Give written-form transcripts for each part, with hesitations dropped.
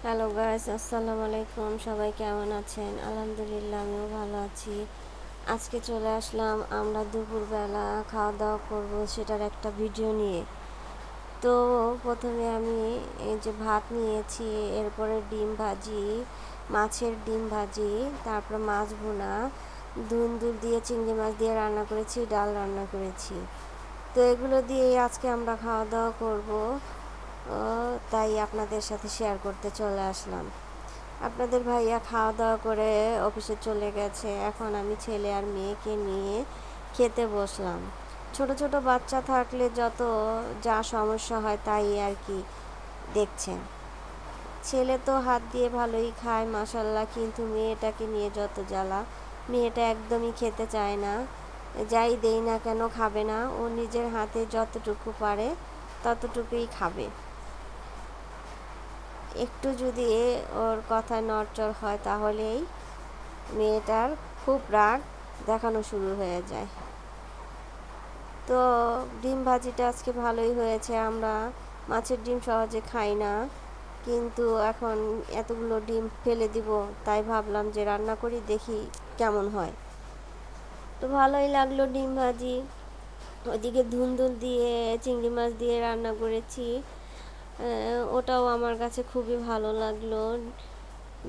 Hello guys, আসসালামু আলাইকুম। সবাই কেমন আছেন? আলহামদুলিল্লাহ, আমিও ভালো আছি। আজকে চলে আসলাম আমরা দুপুরবেলা খাওয়া দাওয়া করব সেটার একটা ভিডিও নিয়ে। তো প্রথমে আমি এই যে ভাত নিয়েছি, এরপরে ডিম ভাজি, মাছের ডিম ভাজি, তারপর মাছ ভুনা, দুন্দুল দিয়ে চিংড়ি মাছ দিয়ে রান্না করেছি, ডাল রান্না করেছি। তো এগুলো দিয়েই আজকে আমরা খাওয়া দাওয়া করব। তাই আপনাদের সাথে শেয়ার করতে চলে আসলাম। আপনাদের ভাইয়া খাওয়া দাওয়া করে অফিসে চলে গেছে। এখন আমি ছেলে আর মেয়েকে নিয়ে খেতে বসলাম। ছোট ছোট বাচ্চা থাকলে যত যা সমস্যা হয় তাই আর কি দেখছেন। ছেলে তো হাত দিয়ে ভালোই খায় মাশাল্লাহ, কিন্তু মেয়েটাকে নিয়ে যত জ্বালা। মেয়েটা একদমই খেতে চায় না, যাই দেই না কেন খাবে না। ও নিজের হাতে যতটুকু পারে ততটুকুই খাবে। একটু যদি ওর কথায় নড়চড় হয় তাহলেই মেয়েটার খুব রাগ দেখানো শুরু হয়ে যায়। তো ডিম ভাজিটা আজকে ভালোই হয়েছে। আমরা মাছের ডিম সহজে খাই না, কিন্তু এখন এতগুলো ডিম ফেলে দিব, তাই ভাবলাম যে রান্না করি, দেখি কেমন হয়। তো ভালোই লাগলো ডিম ভাজি। ওইদিকে ধুন্দুল দিয়ে চিংড়ি মাছ দিয়ে রান্না করেছি। ওটাও আমার কাছে খুবই ভালো লাগলো।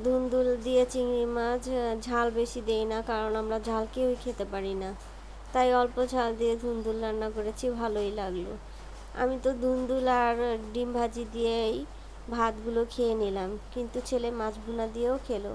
ধুন্দুল দিয়ে চিংড়ি মাছ ঝাল বেশি দেই না, কারণ আমরা ঝাল কেউই খেতে পারি না। তাই অল্প ঝাল দিয়ে ধুন্দুল রান্না করেছি, ভালোই লাগলো। আমি তো ধুন্দুল আর ডিম ভাজি দিয়েই ভাতগুলো খেয়ে নিলাম, কিন্তু ছেলে মাছ ভুনা দিয়েও খেলো।